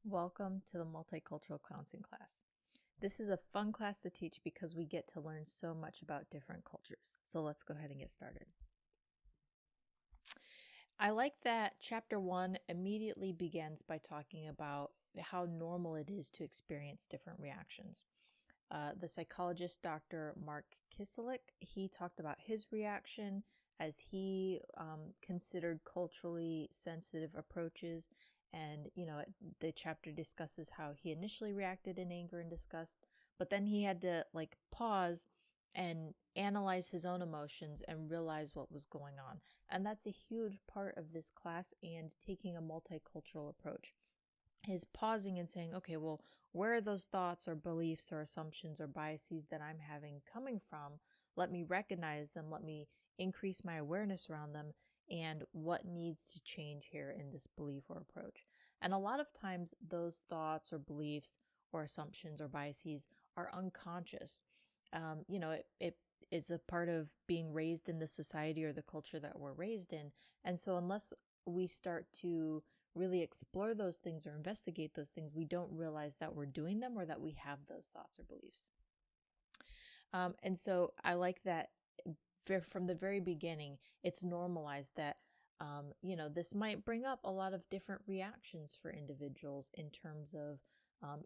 Welcome to the Multicultural Counseling class. This is a fun class to teach because we get to learn so much about different cultures. So let's go ahead and get started. I like that chapter 1 immediately begins by talking about how normal it is to experience different reactions. The psychologist Dr. Mark Kiselik, he talked about his reaction as he considered culturally sensitive approaches. And, the chapter discusses how he initially reacted in anger and disgust, but then he had to pause and analyze his own emotions and realize what was going on. And that's a huge part of this class and taking a multicultural approach is pausing and saying, okay, well, where are those thoughts or beliefs or assumptions or biases that I'm having coming from? Let me recognize them. Let me increase my awareness around them and what needs to change here in this belief or approach. And a lot of times those thoughts or beliefs or assumptions or biases are unconscious. It is a part of being raised in the society or the culture that we're raised in. And so unless we start to really explore those things or investigate those things, we don't realize that we're doing them or that we have those thoughts or beliefs. And so I like that from the very beginning, it's normalized that, this might bring up a lot of different reactions for individuals in terms of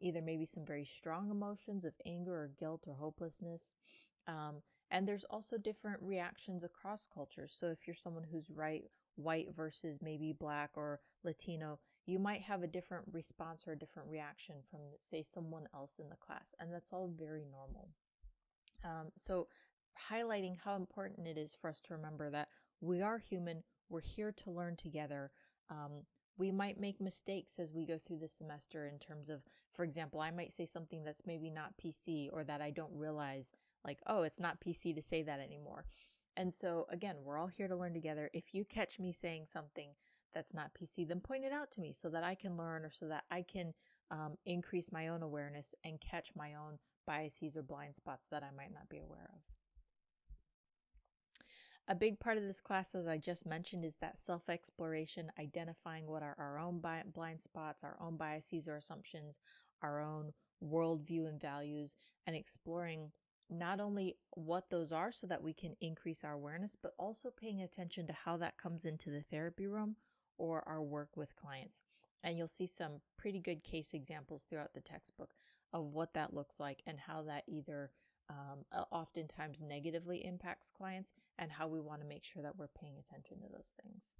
either maybe some very strong emotions of anger or guilt or hopelessness. And there's also different reactions across cultures. So if you're someone who's white versus maybe Black or Latino, you might have a different response or a different reaction from, say, someone else in the class. And that's all very normal. So highlighting how important it is for us to remember that we are human, we're here to learn together. We might make mistakes as we go through the semester in terms of, for example, I might say something that's maybe not PC or that I don't realize, oh, it's not PC to say that anymore. And so again, we're all here to learn together. If you catch me saying something that's not PC, then point it out to me so that I can learn or so that I can increase my own awareness and catch my own biases or blind spots that I might not be aware of. A big part of this class, as I just mentioned, is that self-exploration, identifying what are our own blind spots, our own biases or assumptions, our own worldview and values, and exploring not only what those are so that we can increase our awareness, but also paying attention to how that comes into the therapy room or our work with clients. And you'll see some pretty good case examples throughout the textbook of what that looks like and how that either oftentimes negatively impacts clients and how we want to make sure that we're paying attention to those things.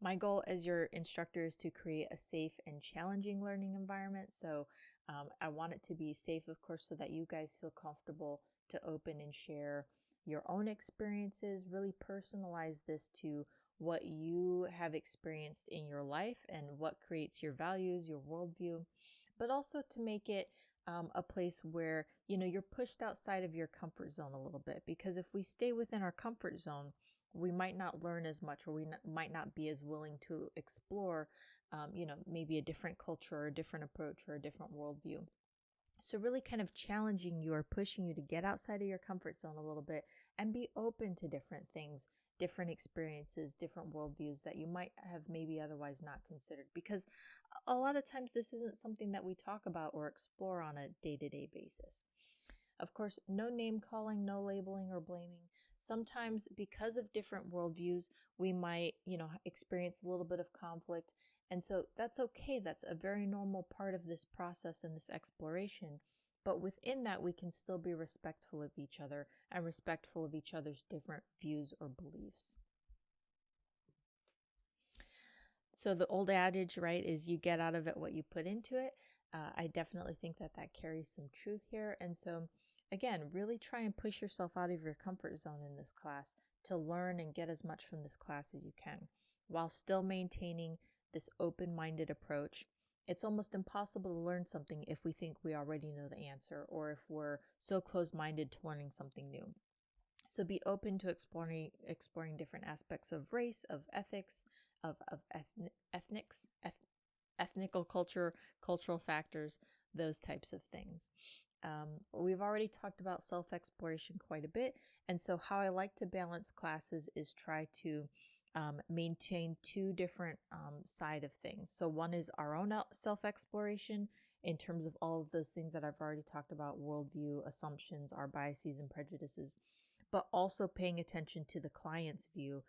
My goal as your instructor is to create a safe and challenging learning environment. So I want it to be safe, of course, so that you guys feel comfortable to open and share your own experiences, really personalize this to what you have experienced in your life and what creates your values, your worldview, but also to make it a place where, you're pushed outside of your comfort zone a little bit, because if we stay within our comfort zone, we might not learn as much, or we might not be as willing to explore, maybe a different culture or a different approach or a different worldview. So really kind of challenging you or pushing you to get outside of your comfort zone a little bit and be open to different things, different experiences, different worldviews that you might have maybe otherwise not considered. Because a lot of times this isn't something that we talk about or explore on a day-to-day basis. Of course, no name calling, no labeling or blaming. Sometimes because of different worldviews, we might, experience a little bit of conflict. And so that's okay. That's a very normal part of this process and this exploration. But within that, we can still be respectful of each other and respectful of each other's different views or beliefs. So the old adage, right, is you get out of it what you put into it. I definitely think that carries some truth here. And so again, really try and push yourself out of your comfort zone in this class to learn and get as much from this class as you can, while still maintaining this open-minded approach. It's almost impossible to learn something if we think we already know the answer, or if we're so closed-minded to learning something new. So be open to exploring different aspects of race, of ethics, of ethnical culture, cultural factors, those types of things. We've already talked about self-exploration quite a bit, and so how I like to balance classes is try to maintain two different side of things. So one is our own self-exploration in terms of all of those things that I've already talked about, worldview, assumptions, our biases and prejudices, but also paying attention to the client's view,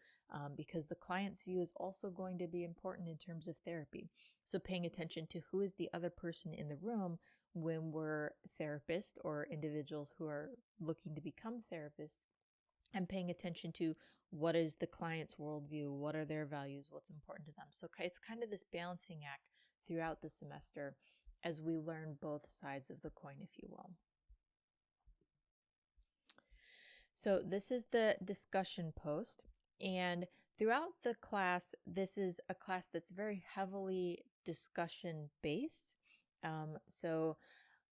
because the client's view is also going to be important in terms of therapy. So paying attention to who is the other person in the room when we're therapists or individuals who are looking to become therapists, and paying attention to what is the client's worldview, what are their values, what's important to them. So it's kind of this balancing act throughout the semester as we learn both sides of the coin, if you will. So this is the discussion post, and throughout the class, this is a class that's very heavily discussion based. So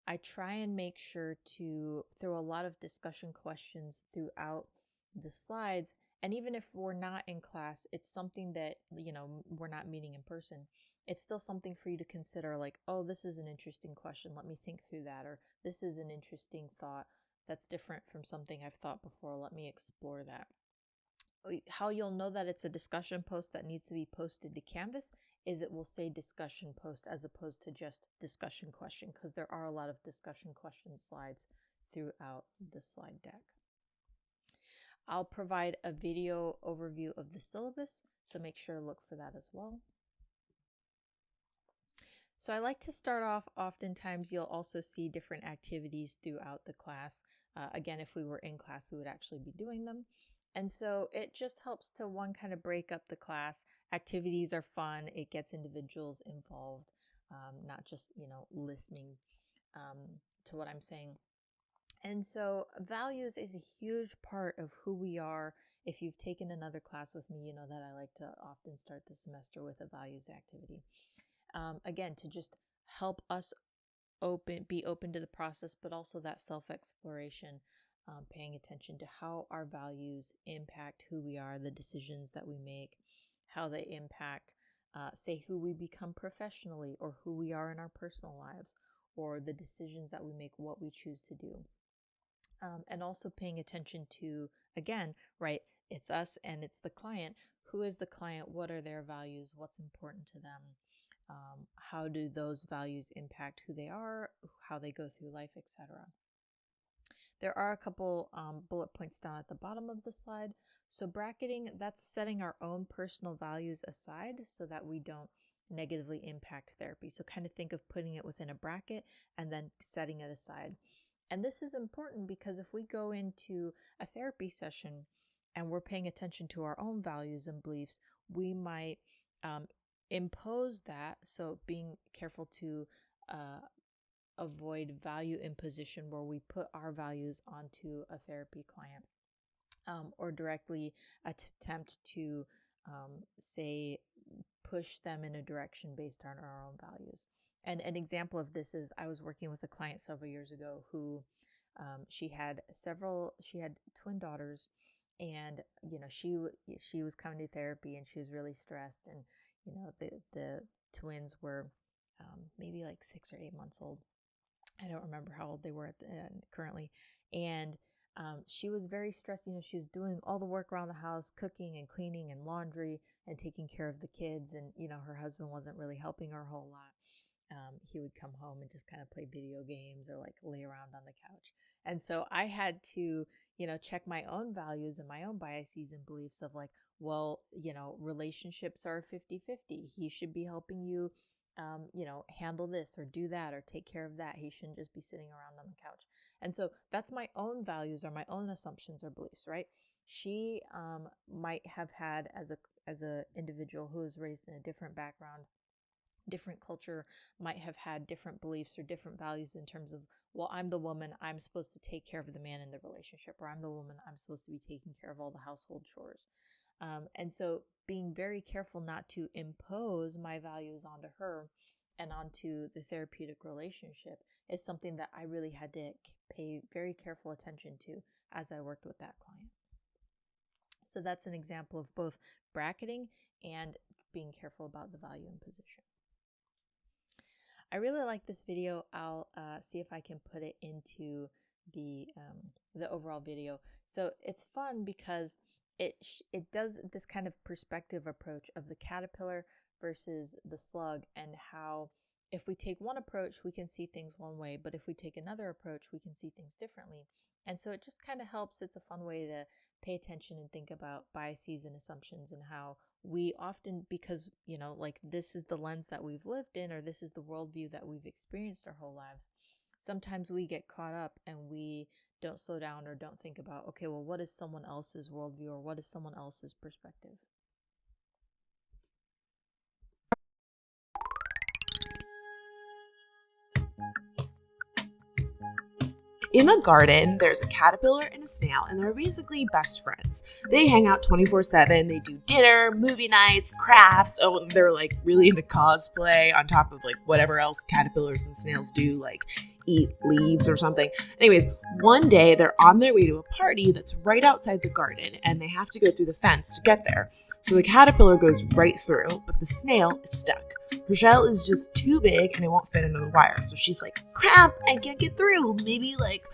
I try and make sure to throw a lot of discussion questions throughout the slides. And even if we're not in class, it's something that, we're not meeting in person. It's still something for you to consider, like, oh, this is an interesting question. Let me think through that. Or this is an interesting thought that's different from something I've thought before. Let me explore that. How you'll know that it's a discussion post that needs to be posted to Canvas is it will say discussion post as opposed to just discussion question, because there are a lot of discussion question slides throughout the slide deck. I'll provide a video overview of the syllabus, so make sure to look for that as well. So I like to start off, oftentimes you'll also see different activities throughout the class. Again, if we were in class, we would actually be doing them. And so it just helps to, one, kind of break up the class. Activities are fun. It gets individuals involved, not just, listening to what I'm saying. And so values is a huge part of who we are. If you've taken another class with me, you know that I like to often start the semester with a values activity. Again, to just help us be open to the process, but also that self-exploration, paying attention to how our values impact who we are, the decisions that we make, how they impact, say, who we become professionally, or who we are in our personal lives, or the decisions that we make, what we choose to do. And also paying attention to, again, right, it's us and it's the client. Who is the client? What are their values? What's important to them? How do those values impact who they are, how they go through life, etc. There are a couple bullet points down at the bottom of the slide. So bracketing, that's setting our own personal values aside so that we don't negatively impact therapy. So kind of think of putting it within a bracket and then setting it aside. And this is important because if we go into a therapy session and we're paying attention to our own values and beliefs, we might impose that. So being careful to avoid value imposition where we put our values onto a therapy client, or directly attempt to, say, push them in a direction based on our own values. And an example of this is I was working with a client several years ago who she had twin daughters, and she was coming to therapy and she was really stressed, and the twins were maybe like 6 or 8 months old. I don't remember how old they were currently, and she was very stressed. She was doing all the work around the house, cooking and cleaning and laundry and taking care of the kids, and her husband wasn't really helping her a whole lot. He would come home and just kind of play video games or like lay around on the couch. And so I had to, check my own values and my own biases and beliefs of like, well, relationships are 50-50. He should be helping you, handle this or do that or take care of that. He shouldn't just be sitting around on the couch. And so that's my own values or my own assumptions or beliefs, right? She might have had, as a individual who was raised in a different background, different culture, might have had different beliefs or different values in terms of, well, I'm the woman, I'm supposed to take care of the man in the relationship, or I'm the woman, I'm supposed to be taking care of all the household chores. And so being very careful not to impose my values onto her and onto the therapeutic relationship is something that I really had to pay very careful attention to as I worked with that client. So that's an example of both bracketing and being careful about the value imposition. I really like this video. I'll see if I can put it into the overall video. So it's fun because it does this kind of perspective approach of the caterpillar versus the slug, and how if we take one approach, we can see things one way, but if we take another approach, we can see things differently. And so it just kind of helps. It's a fun way to pay attention and think about biases and assumptions, and how we often, because, like, this is the lens that we've lived in, or this is the worldview that we've experienced our whole lives, sometimes we get caught up and we don't slow down or don't think about, okay, well, what is someone else's worldview, or what is someone else's perspective? In the garden, there's a caterpillar and a snail, and they're basically best friends. They hang out 24/7. They do dinner, movie nights, crafts. Oh, they're like really into cosplay on top of like whatever else caterpillars and snails do, like eat leaves or something. Anyways, one day they're on their way to a party that's right outside the garden, and they have to go through the fence to get there. So the caterpillar goes right through, but the snail is stuck. Her shell is just too big and it won't fit under the wire. So she's like, crap, I can't get through. Maybe like,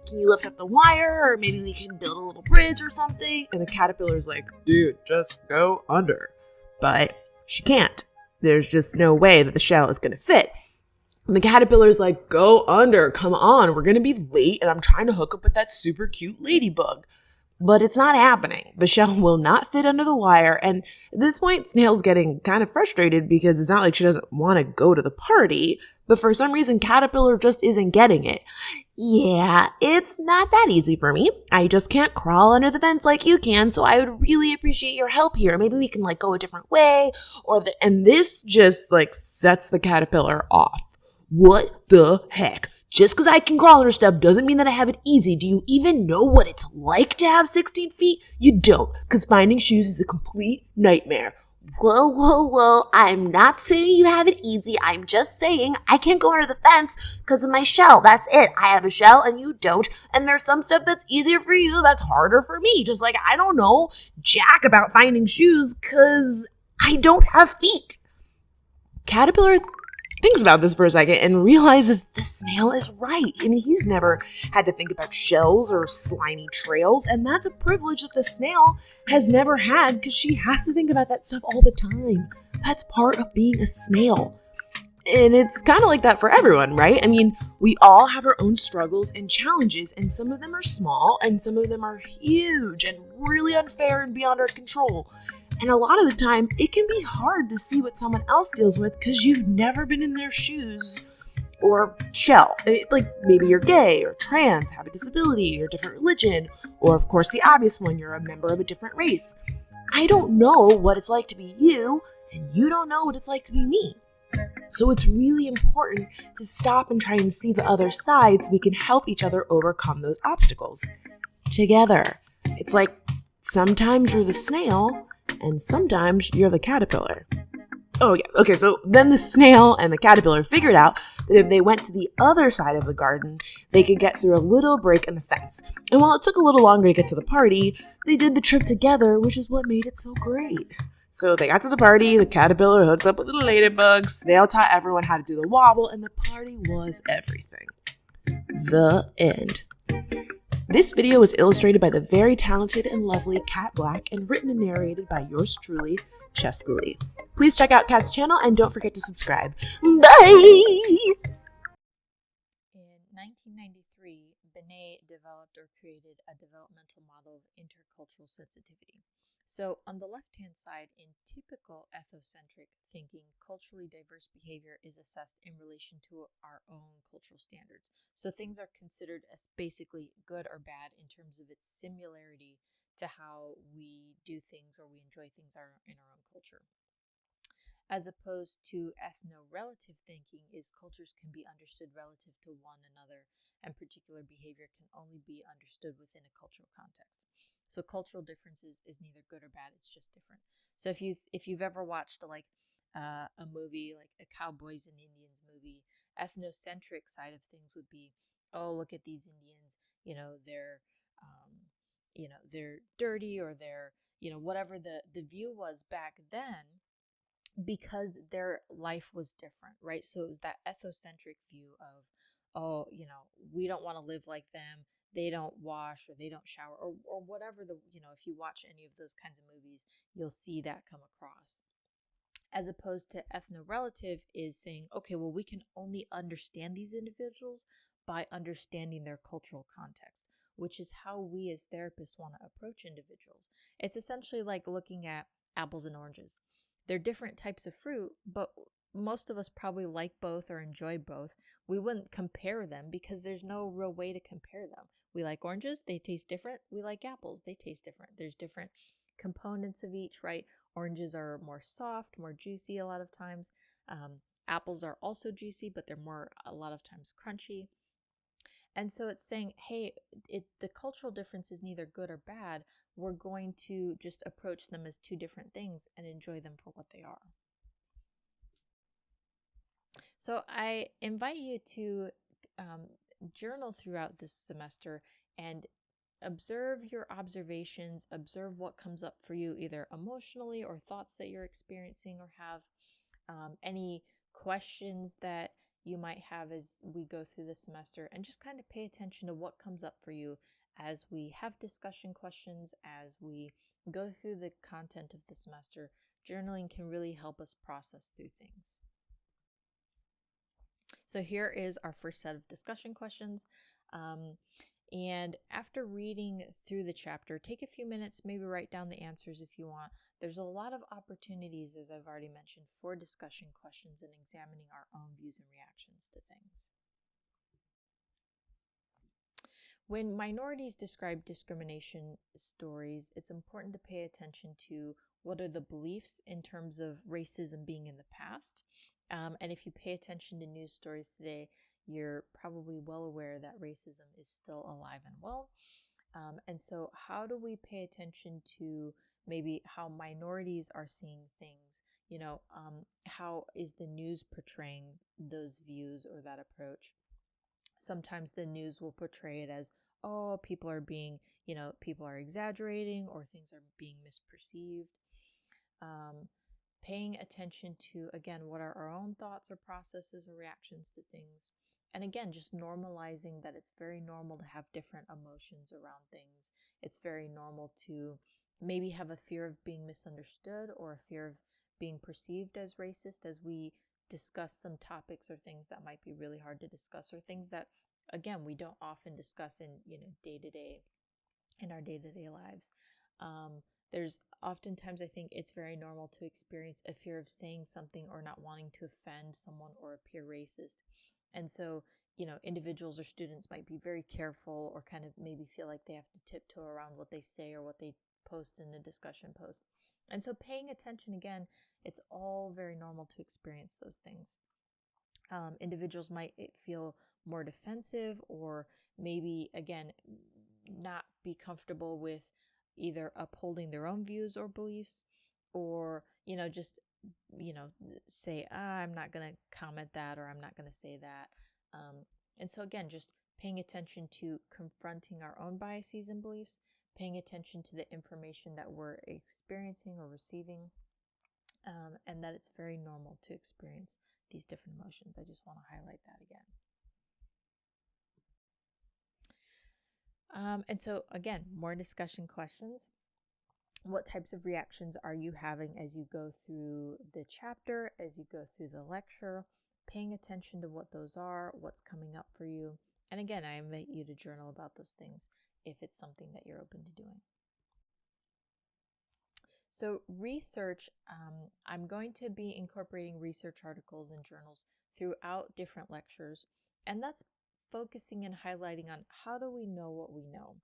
can you lift up the wire, or maybe we can build a little bridge or something? And the caterpillar's like, dude, just go under. But she can't. There's just no way that the shell is going to fit. And the caterpillar's like, go under, come on, we're going to be late and I'm trying to hook up with that super cute ladybug. But it's not happening. The shell will not fit under the wire. And at this point, Snail's getting kind of frustrated because it's not like she doesn't want to go to the party, but for some reason, Caterpillar just isn't getting it. Yeah, it's not that easy for me. I just can't crawl under the fence like you can, so I would really appreciate your help here. Maybe we can like go a different way, and this just like sets the caterpillar off. What the heck? Just because I can crawl under stuff doesn't mean that I have it easy. Do you even know what it's like to have 16 feet? You don't, because finding shoes is a complete nightmare. Whoa, whoa, whoa. I'm not saying you have it easy. I'm just saying I can't go under the fence because of my shell. That's it. I have a shell and you don't. And there's some stuff that's easier for you that's harder for me. Just like I don't know jack about finding shoes because I don't have feet. Caterpillar thinks about this for a second and realizes the snail is right. I mean, he's never had to think about shells or slimy trails, and that's a privilege that the snail has never had because she has to think about that stuff all the time. That's part of being a snail. And it's kind of like that for everyone, right? I mean, we all have our own struggles and challenges, and some of them are small, and some of them are huge and really unfair and beyond our control. And a lot of the time, it can be hard to see what someone else deals with because you've never been in their shoes or shell. Like maybe you're gay or trans, have a disability or different religion, or of course the obvious one, you're a member of a different race. I don't know what it's like to be you, and you don't know what it's like to be me. So it's really important to stop and try and see the other side so we can help each other overcome those obstacles together. It's like sometimes you're the snail, and sometimes you're the caterpillar. Oh yeah, okay, so then the snail and the caterpillar figured out that if they went to the other side of the garden, they could get through a little break in the fence. And while it took a little longer to get to the party, they did the trip together, which is what made it so great. So they got to the party, the caterpillar hooked up with the ladybug, snail taught everyone how to do the wobble, and the party was everything. The end. This video was illustrated by the very talented and lovely Kat Black and written and narrated by yours truly, Cheska Lee. Please check out Kat's channel and don't forget to subscribe. Bye! In 1993, Binet developed or created a developmental model of intercultural sensitivity. So on the left-hand side, in typical ethocentric thinking, culturally diverse behavior is assessed in relation to our own cultural standards. So things are considered as basically good or bad in terms of its similarity to how we do things or we enjoy things in our own culture. As opposed to ethno-relative thinking is cultures can be understood relative to one another, and particular behavior can only be understood within a cultural context. So cultural differences is neither good or bad, it's just different. So if you've ever watched a movie like a Cowboys and Indians movie, ethnocentric side of things would be, oh, look at these Indians, they're dirty, or they're, whatever the view was back then, because their life was different, right? So it was that ethocentric view of, oh, we don't want to live like them. they don't wash or they don't shower or whatever if you watch any of those kinds of movies, you'll see that come across. As opposed to ethno-relative is saying, okay, well, we can only understand these individuals by understanding their cultural context, which is how we as therapists want to approach individuals. It's essentially like looking at apples and oranges. They're different types of fruit, but most of us probably like both or enjoy both. We wouldn't compare them because there's no real way to compare them. We like oranges, they taste different. We like apples, they taste different. There's different components of each, right? Oranges are more soft, more juicy a lot of times. Apples are also juicy, but they're more a lot of times crunchy. And so it's saying, hey, the cultural difference is neither good or bad. We're going to just approach them as two different things and enjoy them for what they are. So I invite you to journal throughout this semester and observe your observations, observe what comes up for you, either emotionally or thoughts that you're experiencing or have, any questions that you might have as we go through the semester, and just kind of pay attention to what comes up for you as we have discussion questions, as we go through the content of the semester. Journaling can really help us process through things. So here is our first set of discussion questions. And after reading through the chapter, take a few minutes, maybe write down the answers if you want. There's a lot of opportunities, as I've already mentioned, for discussion questions and examining our own views and reactions to things. When minorities describe discrimination stories, it's important to pay attention to what are the beliefs in terms of racism being in the past. And if you pay attention to news stories today, you're probably well aware that racism is still alive and well. And so, how do we pay attention to maybe how minorities are seeing things? How is the news portraying those views or that approach? Sometimes the news will portray it as, oh, people are people are exaggerating or things are being misperceived. Paying attention to, again, what are our own thoughts or processes or reactions to things. And again, just normalizing that it's very normal to have different emotions around things. It's very normal to maybe have a fear of being misunderstood or a fear of being perceived as racist as we discuss some topics or things that might be really hard to discuss, or things that, again, we don't often discuss in day-to-day in our day-to-day lives. There's oftentimes, I think it's very normal to experience a fear of saying something or not wanting to offend someone or appear racist. And so, individuals or students might be very careful or kind of maybe feel like they have to tiptoe around what they say or what they post in a discussion post. And so paying attention, again, it's all very normal to experience those things. Individuals might feel more defensive or maybe, again, not be comfortable with either upholding their own views or beliefs, or just say, I'm not going to comment that, or I'm not going to say that. And so again, just paying attention to confronting our own biases and beliefs, paying attention to the information that we're experiencing or receiving, and that it's very normal to experience these different emotions. I just want to highlight that again. And so, again, more discussion questions. What types of reactions are you having as you go through the chapter, as you go through the lecture? Paying attention to what those are, what's coming up for you. And again, I invite you to journal about those things if it's something that you're open to doing. So research, I'm going to be incorporating research articles and journals throughout different lectures, and that's focusing and highlighting on how do we know what we know.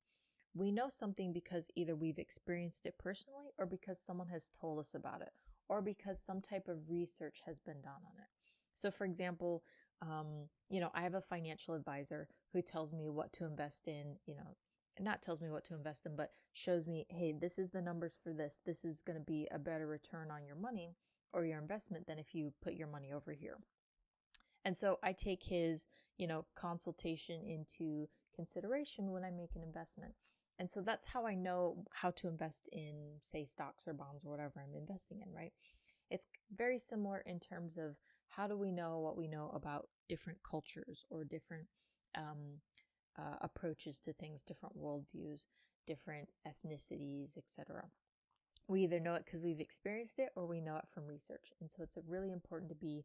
We know something because either we've experienced it personally or because someone has told us about it or because some type of research has been done on it. So for example, I have a financial advisor who tells me what to invest in, not tells me what to invest in, but shows me, hey, this is the numbers for this. This is going to be a better return on your money or your investment than if you put your money over here. And so I take his, consultation into consideration when I make an investment. And so that's how I know how to invest in, say, stocks or bonds or whatever I'm investing in, right? It's very similar in terms of how do we know what we know about different cultures or different approaches to things, different worldviews, different ethnicities, etc. We either know it because we've experienced it or we know it from research. And so it's really important to be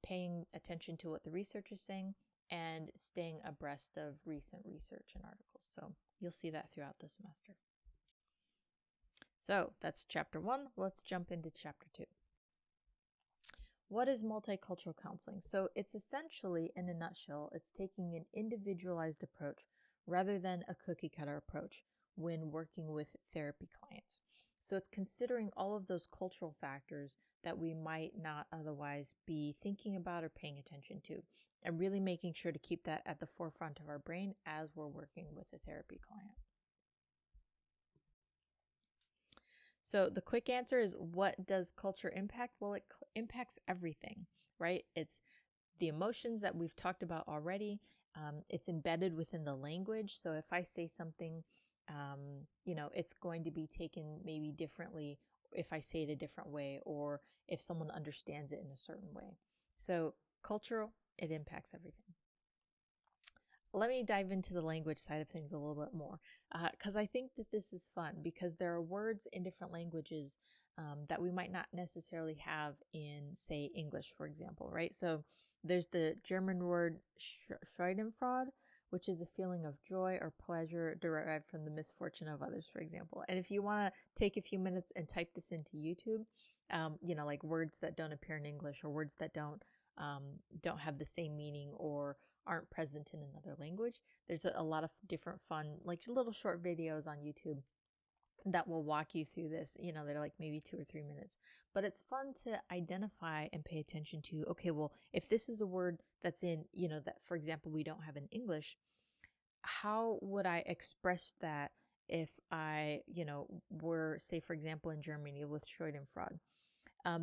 paying attention to what the research is saying and staying abreast of recent research and articles. So you'll see that throughout the semester. So that's chapter 1. Let's jump into chapter 2. What is multicultural counseling? So it's essentially, in a nutshell, it's taking an individualized approach rather than a cookie cutter approach when working with therapy clients. So it's considering all of those cultural factors that we might not otherwise be thinking about or paying attention to, and really making sure to keep that at the forefront of our brain as we're working with a therapy client. So the quick answer is, what does culture impact? Well, it impacts everything, right? It's the emotions that we've talked about already. It's embedded within the language. So if I say something, it's going to be taken maybe differently if I say it a different way, or if someone understands it in a certain way. So cultural, it impacts everything. Let me dive into the language side of things a little bit more, because I think that this is fun, because there are words in different languages that we might not necessarily have in, say, English, for example, right? So there's the German word Schadenfreude, which is a feeling of joy or pleasure derived from the misfortune of others, for example. And if you want to take a few minutes and type this into YouTube, like words that don't appear in English, or words that don't have the same meaning or aren't present in another language. There's a lot of different fun, like little short videos on YouTube that will walk you through this. They're like maybe 2 or 3 minutes, but it's fun to identify and pay attention to. Okay, well, if this is a word that's in, that, for example, we don't have in English, how would I express that if I, were, say, for example, in Germany with Schadenfreude?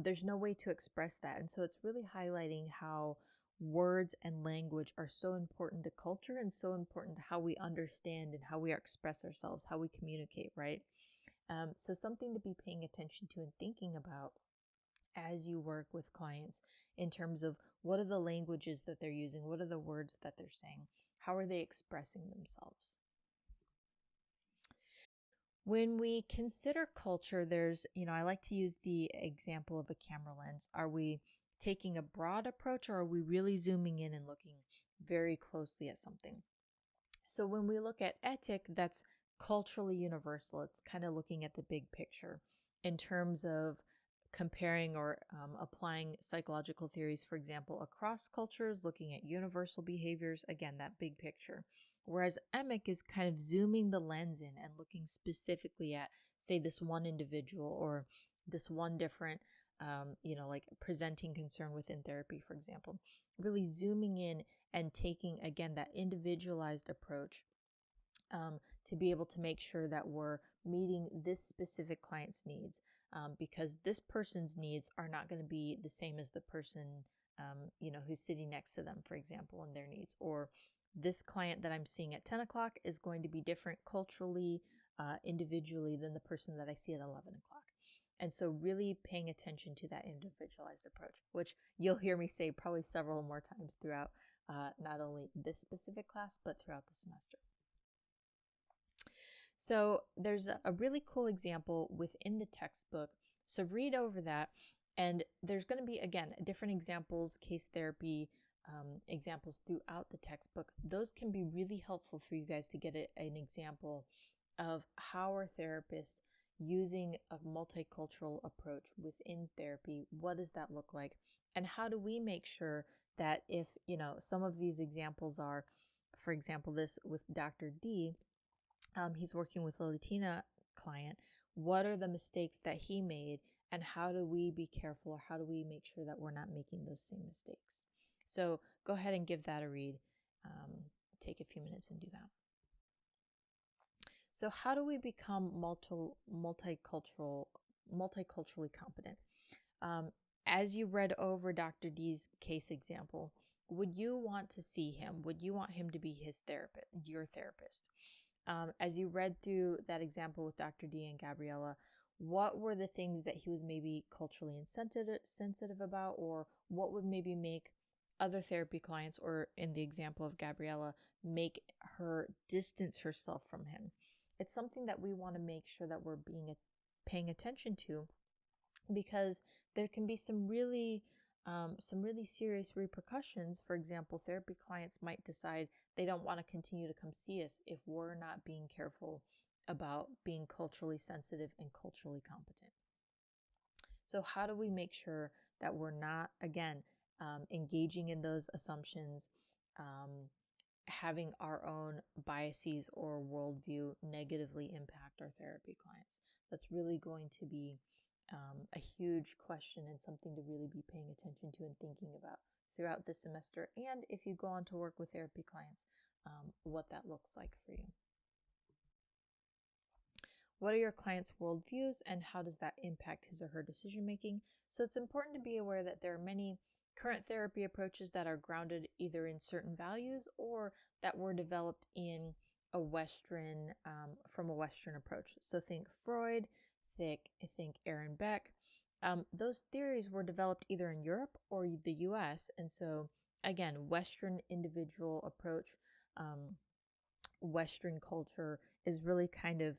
There's no way to express that. And so it's really highlighting how words and language are so important to culture and so important to how we understand and how we express ourselves, how we communicate, right? So something to be paying attention to and thinking about as you work with clients in terms of what are the languages that they're using, what are the words that they're saying, how are they expressing themselves. When we consider culture, there's, I like to use the example of a camera lens. Are we taking a broad approach, or are we really zooming in and looking very closely at something? So when we look at ethic, that's culturally universal. It's kind of looking at the big picture in terms of comparing or applying psychological theories, for example, across cultures, looking at universal behaviors, again, that big picture. Whereas emic is kind of zooming the lens in and looking specifically at, say, this one individual or this one different, like presenting concern within therapy, for example. Really zooming in and taking, again, that individualized approach to be able to make sure that we're meeting this specific client's needs, because this person's needs are not going to be the same as the person who's sitting next to them, for example, and their needs. Or this client that I'm seeing at 10 o'clock is going to be different culturally, individually, than the person that I see at 11 o'clock. And so really paying attention to that individualized approach, which you'll hear me say probably several more times throughout not only this specific class, but throughout the semester. So there's a really cool example within the textbook. So read over that, and there's going to be, again, different examples, case therapy examples throughout the textbook. Those can be really helpful for you guys to get an example of how are therapists using a multicultural approach within therapy. What does that look like? And how do we make sure that if, some of these examples are, for example, this with Dr. D, he's working with a Latina client. What are the mistakes that he made, and how do we be careful, or how do we make sure that we're not making those same mistakes? So go ahead and give that a read. Take a few minutes and do that. So how do we become multiculturally competent? As you read over Dr. D's case example, would you want to see him? Would you want him to be his therapist, your therapist? As you read through that example with Dr. D and Gabriella, what were the things that he was maybe culturally insensitive about, or what would maybe make other therapy clients, or in the example of Gabriella, make her distance herself from him. It's something that we want to make sure that we're paying attention to, because there can be some really serious repercussions. For example, therapy clients might decide they don't want to continue to come see us if we're not being careful about being culturally sensitive and culturally competent. So how do we make sure that we're not, again, engaging in those assumptions, having our own biases or worldview negatively impact our therapy clients? That's really going to be a huge question, and something to really be paying attention to and thinking about throughout the semester. And if you go on to work with therapy clients, what that looks like for you. What are your client's worldviews, and how does that impact his or her decision making? So it's important to be aware that there are many current therapy approaches that are grounded either in certain values or that were developed in a Western, from a Western approach. So think Freud, think Aaron Beck. Those theories were developed either in Europe or the US. And so, again, Western individual approach, Western culture is really kind of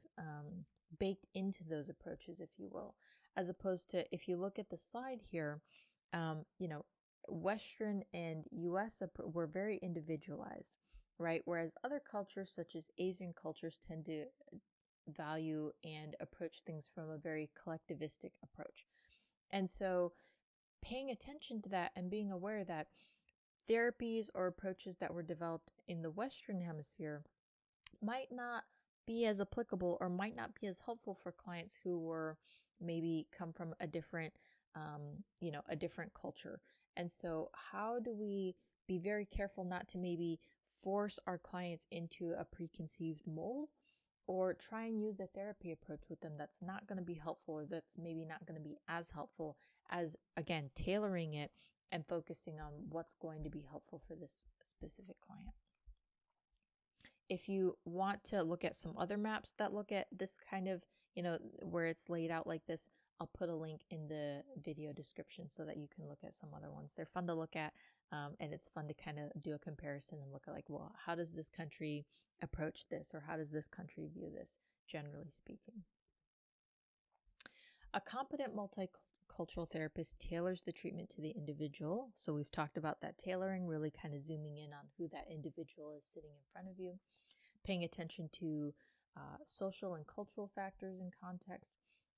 baked into those approaches, if you will, as opposed to, if you look at the slide here, Western and US were very individualized, right? Whereas other cultures, such as Asian cultures, tend to value and approach things from a very collectivistic approach. And so paying attention to that and being aware that therapies or approaches that were developed in the Western hemisphere might not be as applicable or might not be as helpful for clients who were maybe come from a different, a different culture. And so how do we be very careful not to maybe force our clients into a preconceived mold, or try and use a therapy approach with them that's not going to be helpful, or that's maybe not going to be as helpful as, again, tailoring it and focusing on what's going to be helpful for this specific client. If you want to look at some other maps that look at this kind of, where it's laid out like this, I'll put a link in the video description so that you can look at some other ones. They're fun to look at, and it's fun to kind of do a comparison and look at, like, well, how does this country approach this, or how does this country view this, generally speaking. A competent multicultural therapist tailors the treatment to the individual. So we've talked about that tailoring, really kind of zooming in on who that individual is sitting in front of you, paying attention to social and cultural factors and context.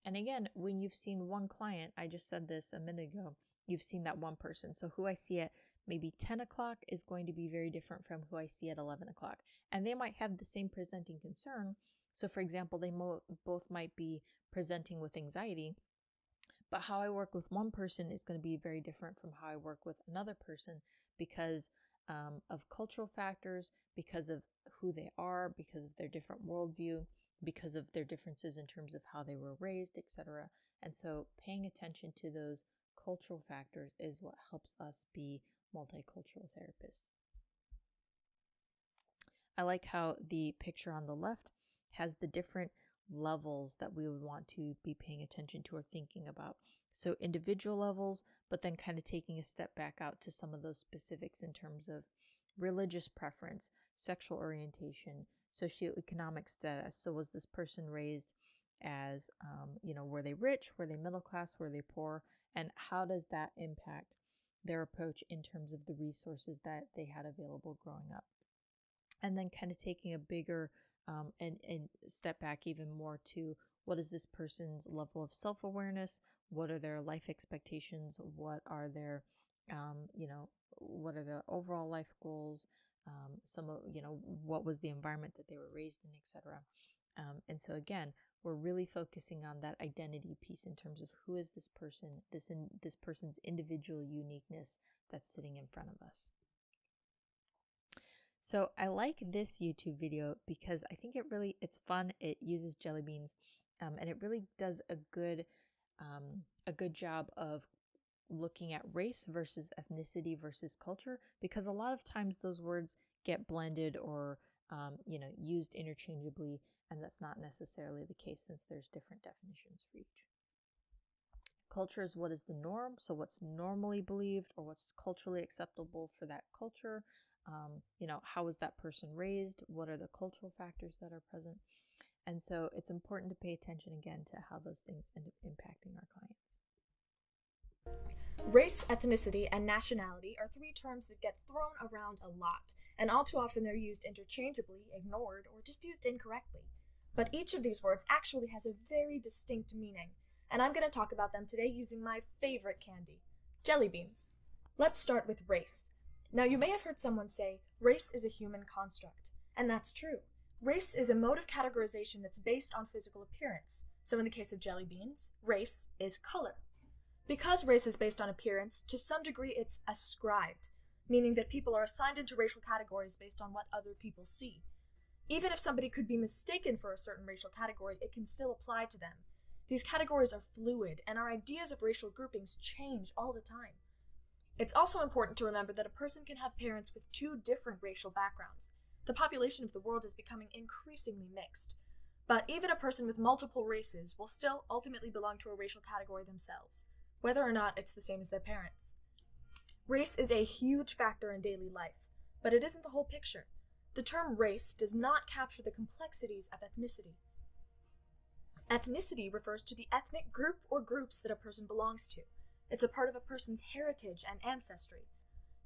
And again, when you've seen one client, I just said this a minute ago, you've seen that one person. So who I see at maybe 10 o'clock is going to be very different from who I see at 11 o'clock. And they might have the same presenting concern. So for example, they both might be presenting with anxiety, but how I work with one person is going to be very different from how I work with another person, because of cultural factors, because of who they are, because of their different worldview, because of their differences in terms of how they were raised, etc. And so paying attention to those cultural factors is what helps us be multicultural therapists. I like how the picture on the left has the different levels that we would want to be paying attention to or thinking about. So individual levels, but then kind of taking a step back out to some of those specifics in terms of religious preference, sexual orientation, socioeconomic status. So was this person raised as, were they rich? Were they middle class? Were they poor? And how does that impact their approach in terms of the resources that they had available growing up? And then kind of taking a bigger and step back even more to, what is this person's level of self-awareness? What are their life expectations? What are their, what are their overall life goals? Some of, what was the environment that they were raised in, etc. And so again, we're really focusing on that identity piece in terms of who is this person, this person's individual uniqueness that's sitting in front of us. So I like this YouTube video because I think it's fun. It uses jelly beans, and it really does a good job of looking at race versus ethnicity versus culture, because a lot of times those words get blended or used interchangeably, and that's not necessarily the case since there's different definitions for each. culture is what is the norm, so what's normally believed or what's culturally acceptable for that culture. How was that person raised? What are the cultural factors that are present? And so it's important to pay attention again to how those things end up impacting our clients. Race, ethnicity, and nationality are three terms that get thrown around a lot, and all too often they're used interchangeably, ignored, or just used incorrectly. But each of these words actually has a very distinct meaning, and I'm going to talk about them today using my favorite candy, jelly beans. Let's start with race. Now, you may have heard someone say, race is a human construct, and that's true. Race is a mode of categorization that's based on physical appearance. So in the case of jelly beans, race is color. Because race is based on appearance, to some degree it's ascribed, meaning that people are assigned into racial categories based on what other people see. Even if somebody could be mistaken for a certain racial category, it can still apply to them. These categories are fluid, and our ideas of racial groupings change all the time. It's also important to remember that a person can have parents with two different racial backgrounds. The population of the world is becoming increasingly mixed. But even a person with multiple races will still ultimately belong to a racial category themselves, whether or not it's the same as their parents. Race is a huge factor in daily life, but it isn't the whole picture. The term race does not capture the complexities of ethnicity. Ethnicity refers to the ethnic group or groups that a person belongs to. It's a part of a person's heritage and ancestry.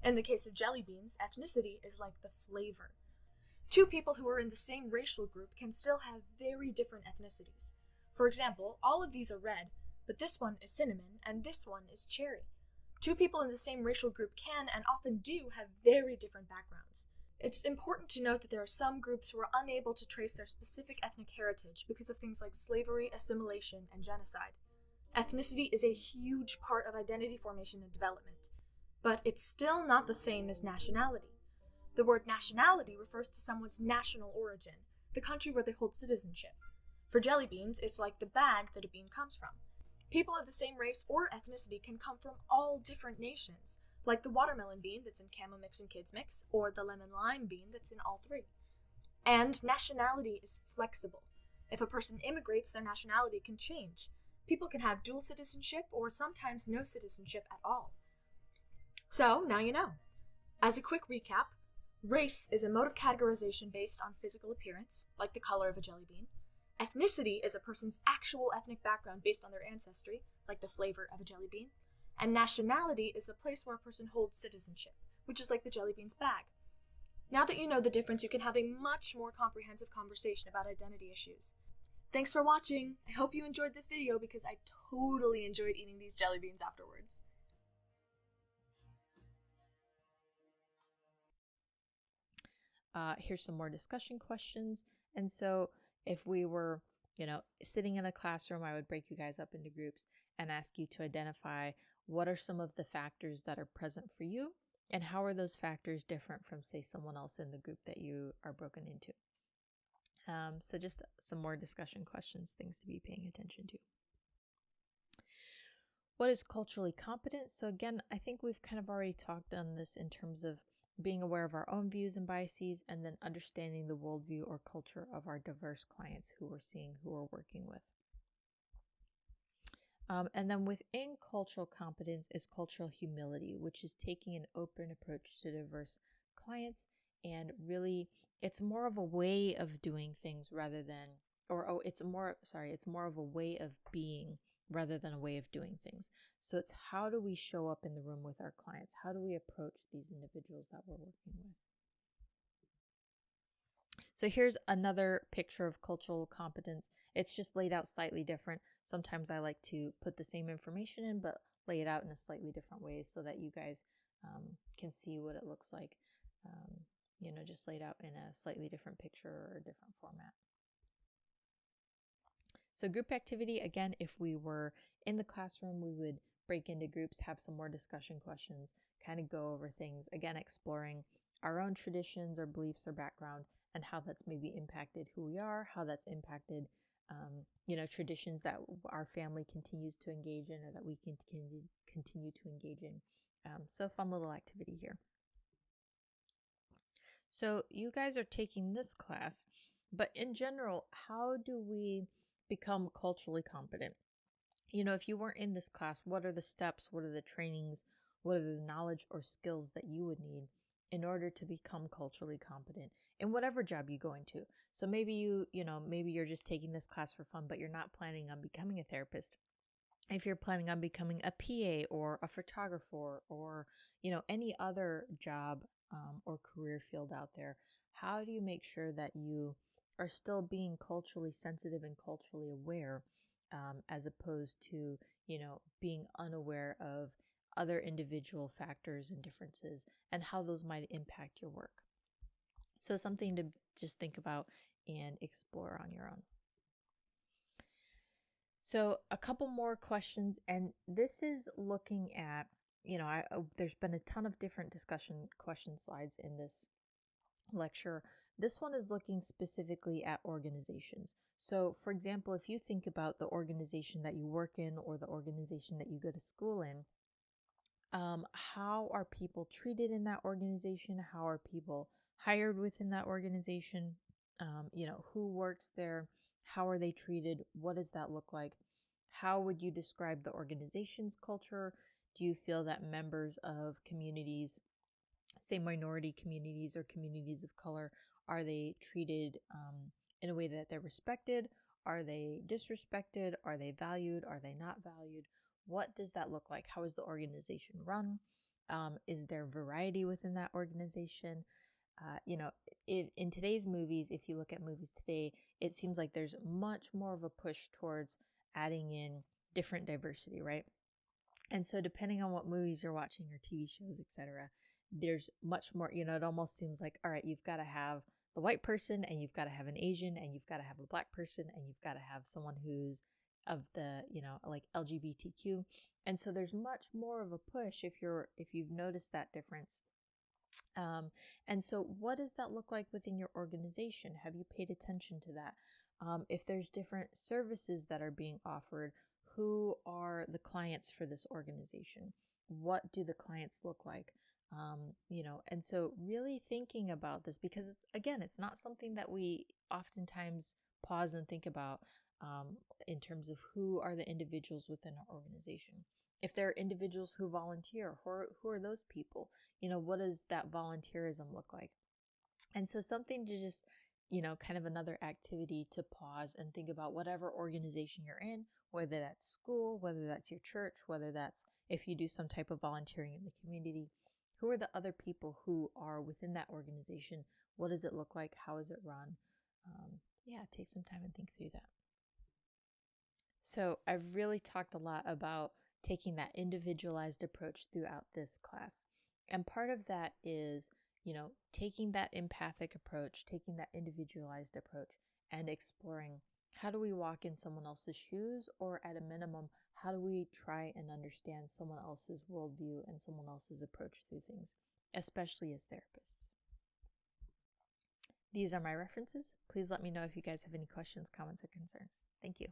In the case of jelly beans, ethnicity is like the flavor. Two people who are in the same racial group can still have very different ethnicities. For example, all of these are red, but this one is cinnamon and this one is cherry. Two people in the same racial group can and often do have very different backgrounds. It's important to note that there are some groups who are unable to trace their specific ethnic heritage because of things like slavery, assimilation, and genocide. Ethnicity is a huge part of identity formation and development, but it's still not the same as nationality. The word nationality refers to someone's national origin, the country where they hold citizenship. For jelly beans, it's like the bag that a bean comes from. People of the same race or ethnicity can come from all different nations, like the watermelon bean that's in Camo Mix and Kids Mix, or the lemon lime bean that's in all three. And nationality is flexible. If a person immigrates, their nationality can change. People can have dual citizenship or sometimes no citizenship at all. So, now you know. As a quick recap, race is a mode of categorization based on physical appearance, like the color of a jelly bean. Ethnicity is a person's actual ethnic background based on their ancestry, like the flavor of a jelly bean. And nationality is the place where a person holds citizenship, which is like the jelly bean's bag. Now that you know the difference, you can have a much more comprehensive conversation about identity issues. Thanks for watching. I hope you enjoyed this video because I totally enjoyed eating these jelly beans afterwards. Here's some more discussion questions. And so if we were, sitting in a classroom, I would break you guys up into groups and ask you to identify what are some of the factors that are present for you and how are those factors different from, say, someone else in the group that you are broken into. So just some more discussion questions, things to be paying attention to. What is culturally competent? So again, I think we've kind of already talked on this in terms of being aware of our own views and biases, and then understanding the worldview or culture of our diverse clients who we're seeing, who we're working with. And then within cultural competence is cultural humility, which is taking an open approach to diverse clients. And really, it's more of a way of doing things rather than, it's more of a way of being rather than a way of doing things. So it's how do we show up in the room with our clients? How do we approach these individuals that we're working with? So here's another picture of cultural competence. It's just laid out slightly different. Sometimes I like to put the same information in, but lay it out in a slightly different way so that you guys can see what it looks like, just laid out in a slightly different picture or a different format. So group activity, again, if we were in the classroom, we would break into groups, have some more discussion questions, kind of go over things, again, exploring our own traditions or beliefs or background and how that's maybe impacted who we are, how that's impacted, traditions that our family continues to engage in or that we can continue to engage in. So a fun little activity here. So you guys are taking this class, but in general, how do we become culturally competent? if you weren't in this class, what are the steps? What are the trainings? What are the knowledge or skills that you would need in order to become culturally competent in whatever job you go into? So maybe maybe you're just taking this class for fun, but you're not planning on becoming a therapist. If you're planning on becoming a PA or a photographer or, any other job or career field out there, how do you make sure that you are still being culturally sensitive and culturally aware, as opposed to, being unaware of other individual factors and differences and how those might impact your work? So, something to just think about and explore on your own. So, a couple more questions, and this is looking at, there's been a ton of different discussion question slides in this lecture. This one is looking specifically at organizations. So, for example, if you think about the organization that you work in or the organization that you go to school in, how are people treated in that organization? How are people hired within that organization? Who works there? How are they treated? What does that look like? How would you describe the organization's culture? Do you feel that members of communities, say minority communities or communities of color, are they treated in a way that they're respected? Are they disrespected? Are they valued? Are they not valued? What does that look like? How is the organization run? Is there variety within that organization? In today's movies, if you look at movies today, it seems like there's much more of a push towards adding in different diversity, right? And so, depending on what movies you're watching or TV shows, etc., there's much more. It almost seems like, all right, you've got to have the white person, and you've got to have an Asian, and you've got to have a black person, and you've got to have someone who's of the, like LGBTQ. And so, there's much more of a push if you've noticed that difference. And so, what does that look like within your organization? Have you paid attention to that? If there's different services that are being offered, who are the clients for this organization? What do the clients look like? And so really thinking about this, because again, it's not something that we oftentimes pause and think about, in terms of who are the individuals within our organization. If there are individuals who volunteer, who are those people? What does that volunteerism look like? And so something to just, kind of another activity to pause and think about whatever organization you're in, whether that's school, whether that's your church, whether that's if you do some type of volunteering in the community. Who are the other people who are within that organization? What does it look like? How is it run? Take some time and think through that. So I've really talked a lot about taking that individualized approach throughout this class. And part of that is, taking that empathic approach, taking that individualized approach, and exploring how do we walk in someone else's shoes, or at a minimum, how do we try and understand someone else's worldview and someone else's approach through things, especially as therapists. These are my references. Please let me know if you guys have any questions, comments, or concerns. Thank you.